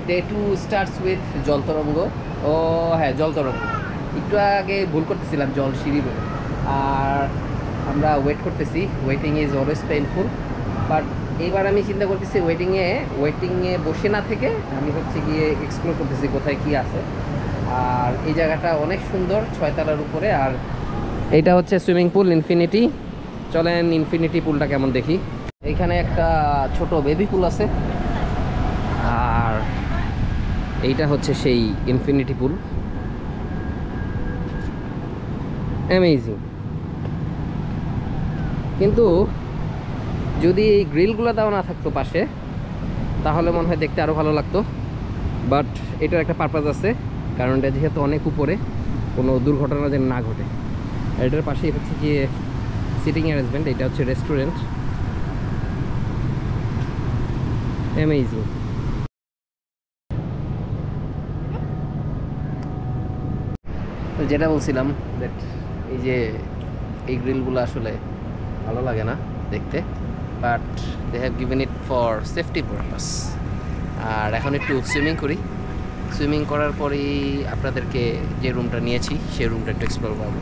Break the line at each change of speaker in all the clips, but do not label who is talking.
Day 2 starts with জল তরঙ্গ। ও হ্যাঁ, জল তরঙ্গ, একটু আগে ভুল করতেছিলাম, জল সিঁড়ি বলে। আর আমরা ওয়েট করতেছি, waiting is always painful, but এইবার আমি চিন্তা করতেছি ওয়েটিংয়ে বসে না থেকে আমি হচ্ছে গিয়ে এক্সপ্লোর করতেছি কোথায় কি আছে। আর এই জায়গাটা অনেক সুন্দর, 6 তলার উপরে। আর এইটা হচ্ছে সুইমিং পুল ইনফিনিটি। চলেন ইনফিনিটি পুলটা কেমন দেখি। এইখানে একটা ছোট বেবি পুল আছে, আর এইটা হচ্ছে সেই ইনফিনিটি পুল। অ্যামেজিং। কিন্তু যদি এই গ্রিলগুলো দেওয়া না থাকতো পাশে, তাহলে মনে হয় দেখতে আরও ভালো লাগতো। বাট এটার একটা পারপাস আছে, কারণ এটা যেহেতু অনেক উপরে, কোনো দুর্ঘটনা যেন না ঘটে। এটার পাশেই হচ্ছে গিয়ে সিটিং অ্যারেঞ্জমেন্ট। এটা হচ্ছে রেস্টুরেন্ট। অ্যামেজিং। যেটা বলছিলাম, দ্যাট এই যে এই গ্রিলগুলো আসলে ভালো লাগে না দেখতে, but they have given it for safety purpose. আর এখন একটু সুইমিং করি। সুইমিং করার পরেই আপনাদেরকে যে রুমটা নিয়েছি সেই রুমটা একটু এক্সপ্লোর করবো।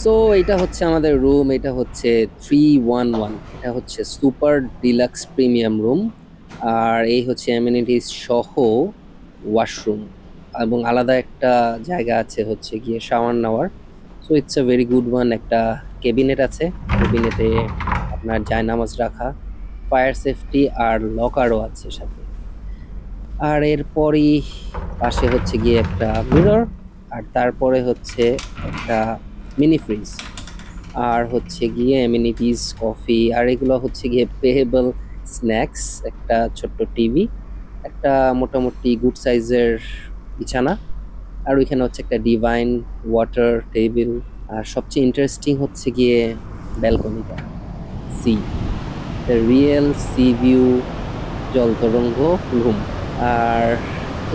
সো এইটা হচ্ছে আমাদের রুম। এটা হচ্ছে 311। এটা হচ্ছে সুপার ডিলাক্স প্রিমিয়াম রুম। আর এই হচ্ছে অ্যামেনিটিস সহ ওয়াশরুম, এবং আলাদা একটা জায়গা আছে হচ্ছে গিয়ে শাওয়ার নেওয়ার। So it's a very good one. একটা ক্যাবিনেট আছে, ক্যাবিনেটে আপনার জায়নামাজ রাখা, ফায়ার সেফটি আর লকারও আছে সাথে। আর এরপরই পাশে হচ্ছে গিয়ে একটা মিরর, আর তারপরে হচ্ছে একটা মিনি ফ্রিজ, আর হচ্ছে গিয়ে অ্যামেনিটিস কফি, আর এগুলো হচ্ছে গিয়ে পেহেবল স্ন্যাক্স, একটা ছোট্ট টিভি, একটা মোটামুটি গুড সাইজের বিছানা, আর ওইখানে হচ্ছে একটা ডিভাইন ওয়াটার টেবিল। আর সবচেয়ে ইন্টারেস্টিং হচ্ছে গিয়ে ব্যালকনিটা, sea, the real sea view Jal Tarang room. আর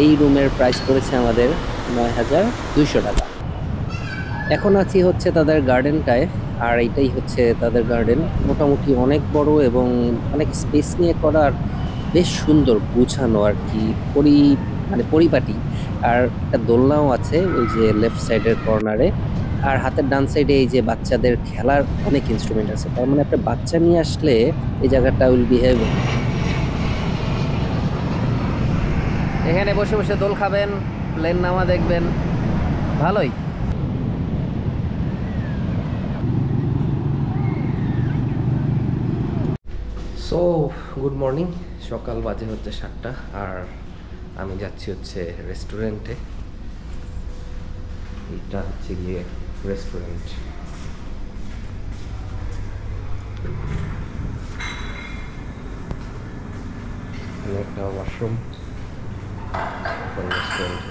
এই রুমের প্রাইস পড়েছে আমাদের 9,200 টাকা। এখন আছি হচ্ছে তাদের গার্ডেনটায়, আর এইটাই হচ্ছে তাদের গার্ডেন। মোটামুটি অনেক বড় এবং অনেক স্পেস নিয়ে করা, আর বেশ সুন্দর গুছানো আর কি, মানে পরিপাটি। আর একটা দোলনাও আছে ওই যে লেফট সাইডের কর্নারে। আর হাতের ডান সাইডে এই যে বাচ্চাদের খেলার অনেক ইনস্ট্রুমেন্ট আছে, তার মানে একটা বাচ্চা নিয়ে আসলে এই জায়গাটা উইল বি হেভেন। এখানে বসে বসে দোল খাবেন, প্লেন নামা দেখবেন, ভালোই। সো গুড মর্নিং, সকাল বাজে হচ্ছে 7টা, আর আমি যাচ্ছি হচ্ছে রেস্টুরেন্টে। এটা হচ্ছে গিয়ে রেস্টুরেন্ট। একটা washroom, restaurant.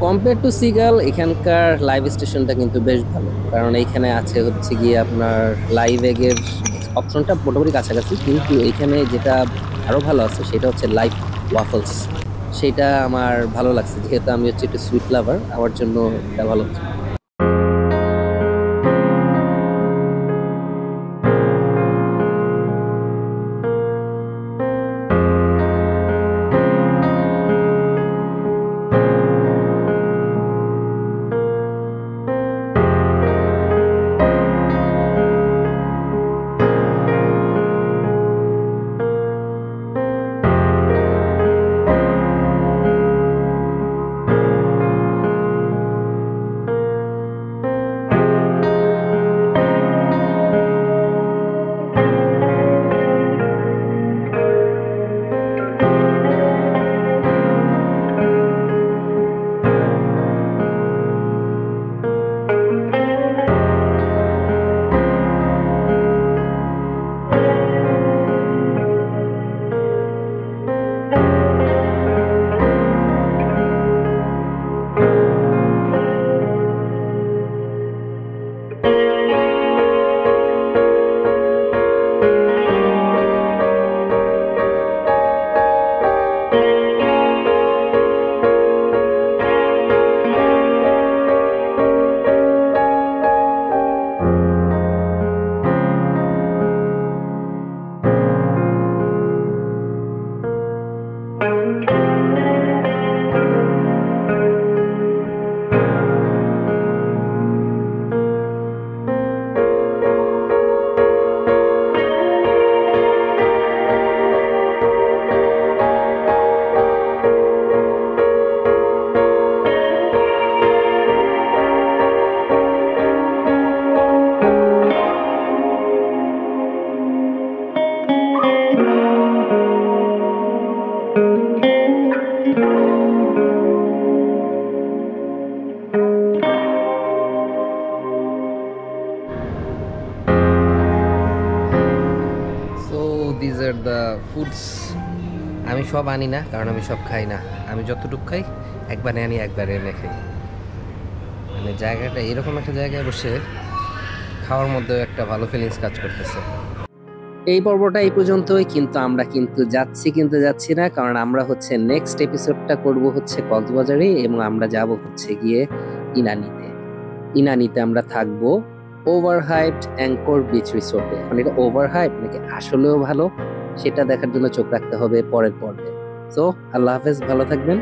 Compare to seagull, এখানকার লাইভ স্টেশনটা কিন্তু বেশ ভালো, কারণ এইখানে আছে হচ্ছে গিয়ে আপনার লাইভ এগের অপশনটা মোটামুটি কাছাকাছি, কিন্তু এইখানে যেটা আরো ভালো আছে সেটা হচ্ছে লাইভ ওয়াফলস। সেটা আমার ভালো লাগছে, যেহেতু আমি হচ্ছে একটু সুইট লাভার, আমার জন্য এটা ভালো হচ্ছে। These are the foods. আমি সব আনি না কারণ আমি সব খাই না, আমি যতটুকু খাই একবারে আনি একবারে এনে খাই। মানে জায়গাটা এরকম একটা জায়গায় বসে খাওয়ার মধ্যে একটা ভালো ফিলিংস কাজ করতেছে। এই পর্বটা এই পর্যন্তই, কিন্তু আমরা যাচ্ছি না, কারণ আমরা হচ্ছে নেক্সট এপিসোডটা করব হচ্ছে কক্সবাজারে, এবং আমরা যাব হচ্ছে গিয়ে ইনানিতে আমরা থাকবো ওভারহাইপড অ্যাঙ্কর বিচ রিসোর্টে। এখন এটা ওভারহাইপ নাকি আসলেও ভালো সেটা দেখার জন্য চোখ রাখতে হবে পরের পর্বে। সো আল্লাহ হাফেজ, ভালো থাকবেন।